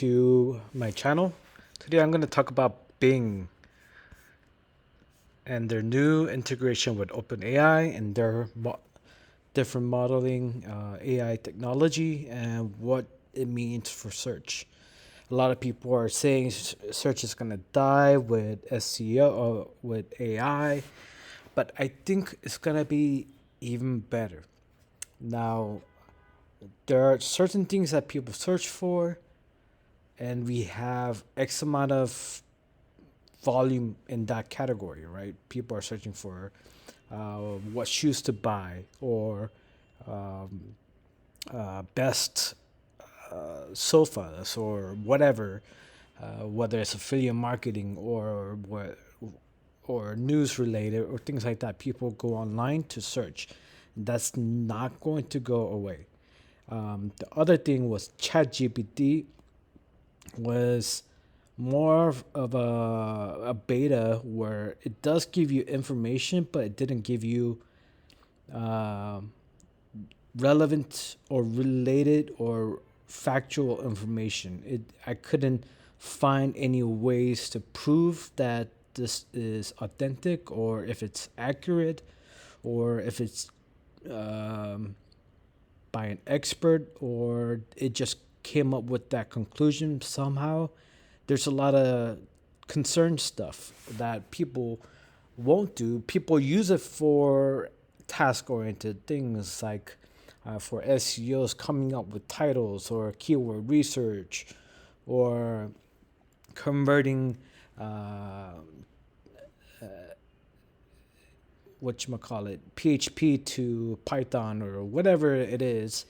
To my channel. Today I'm going to talk about Bing and their new integration with Open AI and their different modeling AI technology and what it means for search. A lot of people are saying search is going to die with SEO or with AI, but I think it's going to be even better. Now, there are certain things that people search for, and we have X amount of volume in that category, right? People are searching for what shoes to buy or um, best sofas or whatever, whether it's affiliate marketing or what or news related or things like that. People go online to search. That's not going to go away. The other thing was ChatGPT was more of a beta where it does give you information, but it didn't give you um relevant or related or factual information. I couldn't find any ways to prove that this is authentic or if it's accurate or if it's um, by an expert or it just came up with that conclusion somehow. There's a lot of concern stuff that people won't do. People use it for task oriented things like for SEOs coming up with titles or keyword research or converting uh, what you call it PHP to Python or whatever it is,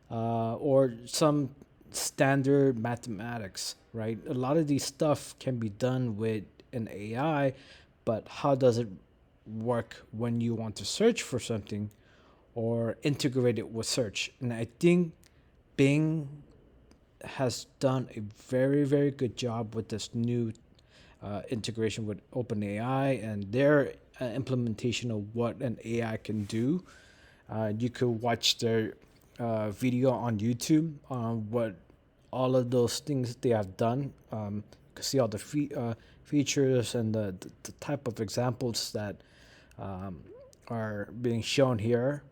or some standard mathematics, right? A lot of these stuff can be done with an AI, but how does it work when you want to search for something or integrate it with search? And I think Bing has done a very, very good job with this new integration with OpenAI and their implementation of what an AI can do. You could watch their video on YouTube on what all of those things they have done. You can see all the features and the type of examples that um, are being shown here.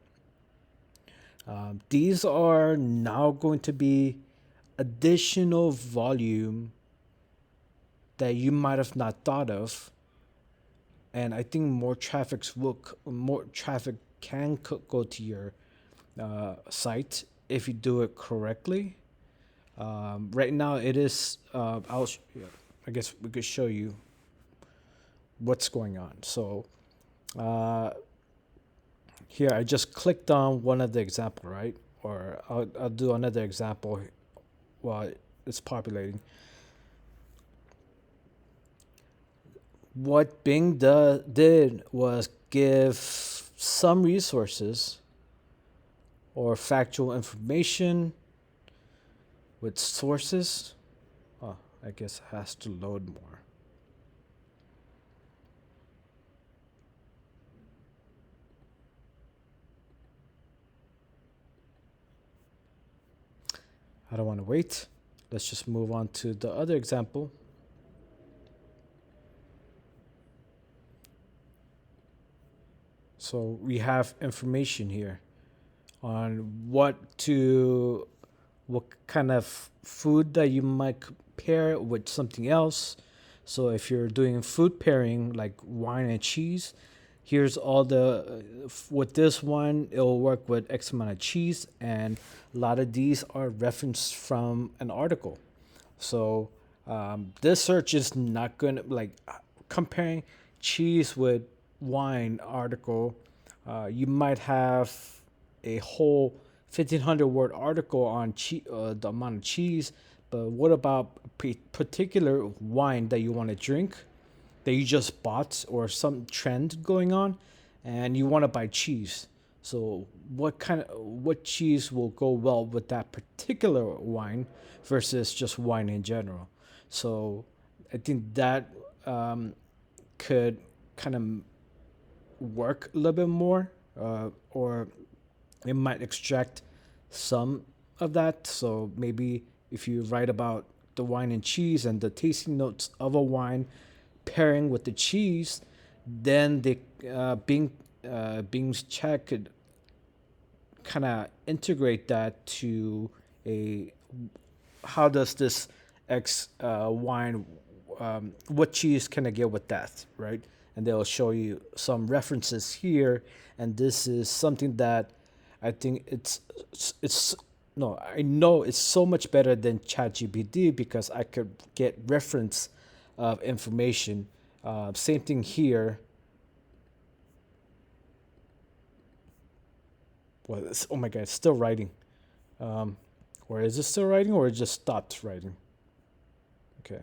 These are now going to be additional volume that you might have not thought of, and I think more traffic can go to your site if you do it correctly. Right now, it is. Yeah, I guess we could show you what's going on. So uh, here, I just clicked on one of the example, right? Or I'll do another example while it's populating. What did was give some resources or factual information with sources. Oh, I guess it has to load more. I don't want to wait. Let's just move on to the other example. So we have information here on what kind of food that you might pair with something else. So if you're doing food pairing like wine and cheese, here's all the with this one it'll work with X amount of cheese, and a lot of these are referenced from an article. So this search is not going to like comparing cheese with wine article. You might have a whole 1,500 word article on the amount of cheese, but what about a particular wine that you want to drink that you just bought or some trend going on and you want to buy cheese? So what cheese will go well with that particular wine versus just wine in general? So I think that could kind of work a little bit more, or it might extract some of that. So maybe if you write about the wine and cheese and the tasting notes of a wine pairing with the cheese, then the Bing's chat could kind of integrate that to a how does this X wine, what cheese can I get with that, right? And they'll show you some references here, and this is something that I think it's no, I know it's so much better than ChatGPT because I could get reference of information. Same thing here. Well, oh my god, it's still writing. Or is it still writing, or it just stopped writing? Okay.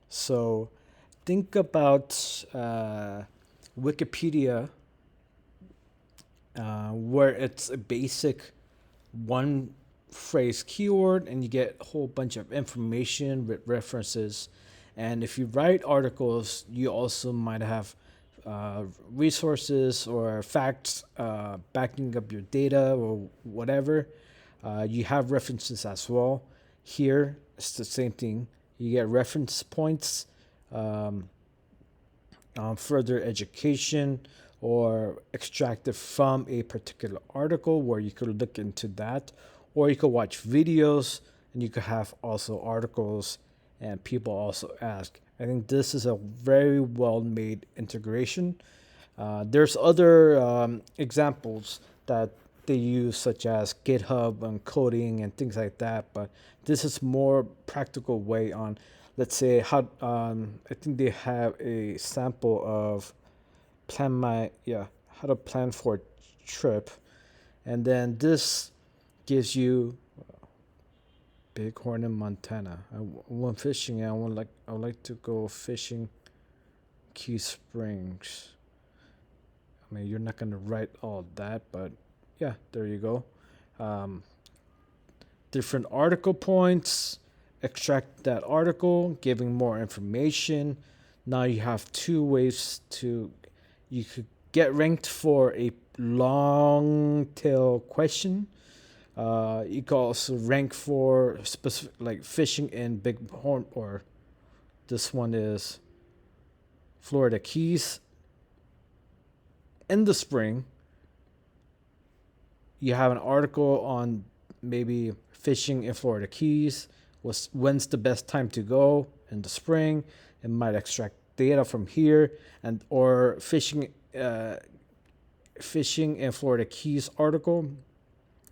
So think about Wikipedia, where it's a basic one phrase keyword and you get a whole bunch of information with references. And if you write articles, you also might have resources or facts backing up your data or whatever. You have references as well. Here, it's the same thing. You get reference points, um, further education, or extracted from a particular article where you could look into that, or you could watch videos and you could have also articles and people also ask. I think this is a very well made integration. There's other examples that they use, such as GitHub and coding and things like that. But this is more practical way on, let's say, how. I think they have a sample of how to plan for a trip, and then this gives you Bighorn in Montana. I went fishing. I would like to go fishing Key Springs. I mean, you're not gonna write all that, but yeah, there you go. Um, Different article points. Extract that article, giving more information. Now you have two ways to you could get ranked for a long tail question. You can also rank for specific like fishing in Bighorn, or this one is Florida Keys in the spring. You have an article on maybe fishing in Florida Keys. When's the best time to go in the spring? It might extract data from here, and or fishing in Florida Keys article.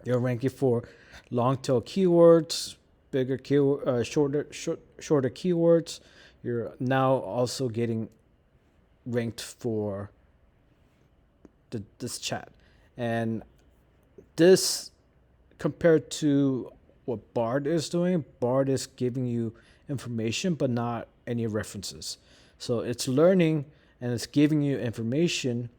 You're ranking for long tail keywords, shorter keywords. You're now also getting ranked for this chat, and this compared to what Bard is doing, Bard is giving you information but not any references. So it's learning and it's giving you information,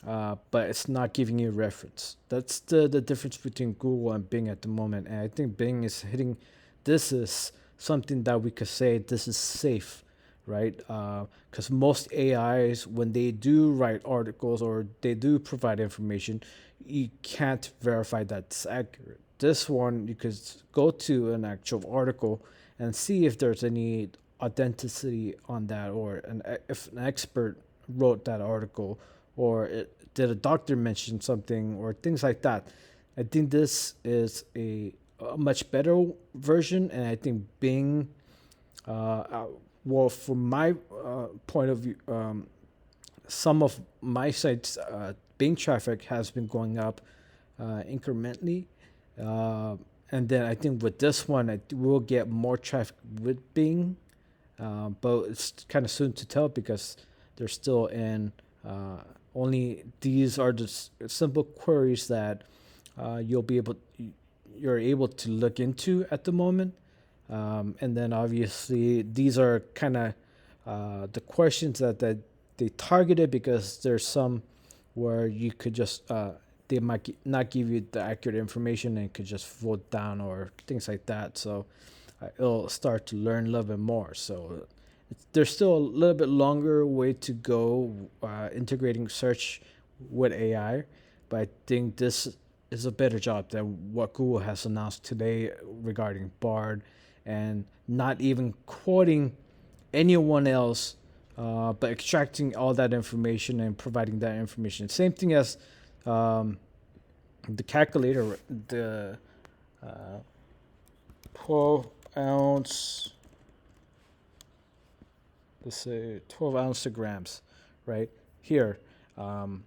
but it's not giving you a reference. That's the difference between Google and Bing at the moment. And I think Bing is hitting, this is something that we could say this is safe, right? Because most AIs, when they do write articles or they do provide information, you can't verify that's accurate. This one, you could go to an actual article and see if there's any authenticity on that, or if an expert wrote that article, or did a doctor mention something, or things like that. I think this is a much better version, and I think Bing, well, from my point of view, some of my sites, Bing traffic has been going up incrementally. Uh, and then I think with this one, I will get more traffic with Bing, but it's kind of soon to tell because they're still in only these are just simple queries that you'll be able you're able to look into at the moment. And then obviously these are kind of the questions that they targeted, because there's some where you could just they might not give you the accurate information and could just vote down or things like that. So it'll start to learn a little bit more. So there's still a little bit longer way to go integrating search with AI, but I think this is a better job than what Google has announced today regarding Bard, and not even quoting anyone else, but extracting all that information and providing that information. Same thing as um, the calculator, the uh, 12 ounce, let's say 12 ounce grams, right? Here, um,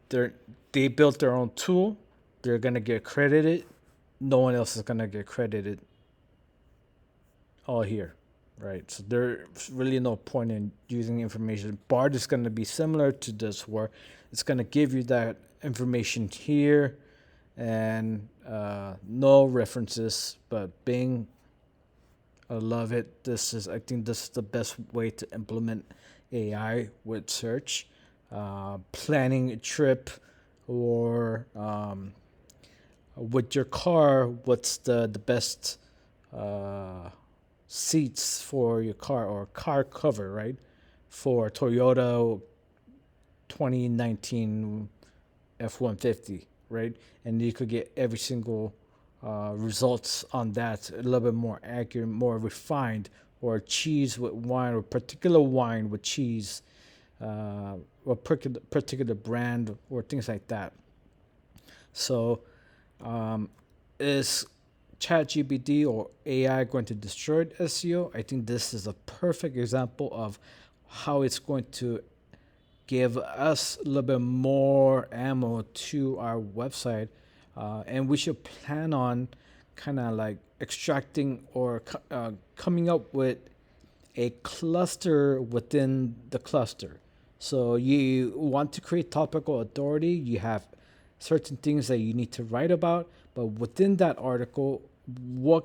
they're, they built their own tool. They're going to get credited. No one else is going to get credited all here, right? So there's really no point in using information. Bard is going to be similar to this, where it's going to give you that information here and no references, but Bing, I love it. I think this is the best way to implement AI with search. Planning a trip, or with your car, what's the best uh, seats for your car, or car cover, right? For Toyota 2019 F-150, right? And you could get every single results on that a little bit more accurate, more refined, or cheese with wine, or particular wine with cheese, or particular brand, or things like that. So, is ChatGPT or AI going to destroy SEO? I think this is a perfect example of how it's going to give us a little bit more ammo to our website, and we should plan on kind of like extracting, or coming up with a cluster within the cluster. So you want to create topical authority, you have certain things that you need to write about, but within that article, what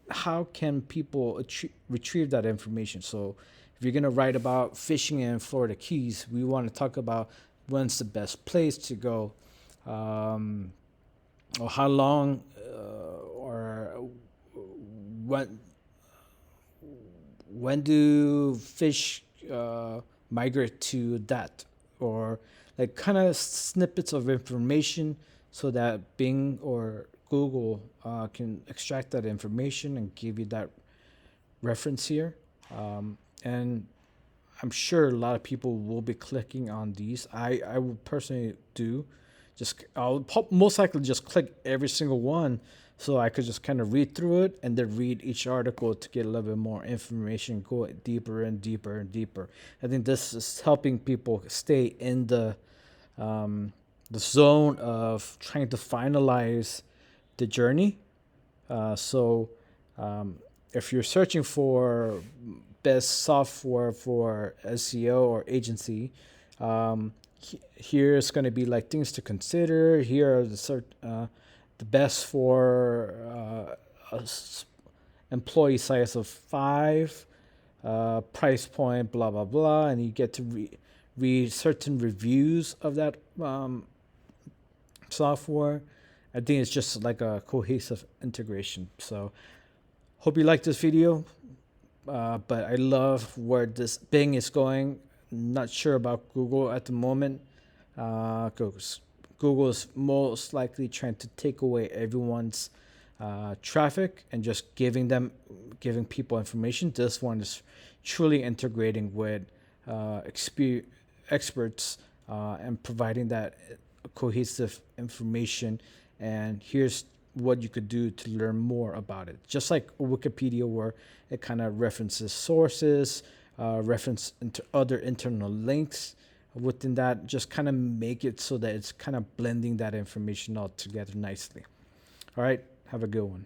how can people retrieve that information? So if you're going to write about fishing in Florida Keys, we want to talk about when's the best place to go, um, or how long, or when do fish migrate to that, or like kind of snippets of information, so that Bing or Google can extract that information and give you that reference here. And I'm sure a lot of people will be clicking on these. I would personally do. I'll most likely just click every single one, so I could just kind of read through it and then read each article to get a little bit more information, go deeper and deeper and deeper. I think this is helping people stay in the zone of trying to finalize the journey. So if you're searching for best software for SEO or agency, here's going to be like things to consider. Here are the best for employee size of 5, price point, blah blah blah, and you get to read certain reviews of that software. I think it's just like a cohesive integration. So hope you like this video. But I love where this Bing is going. Not sure about Google at the moment. Google is most likely trying to take away everyone's traffic and just giving people information. This one is truly integrating with experts, and providing that cohesive information. And here's what you could do to learn more about it. Just like Wikipedia, where it kind of references sources, reference into other internal links within that, just kind of make it so that it's kind of blending that information all together nicely. All right, have a good one.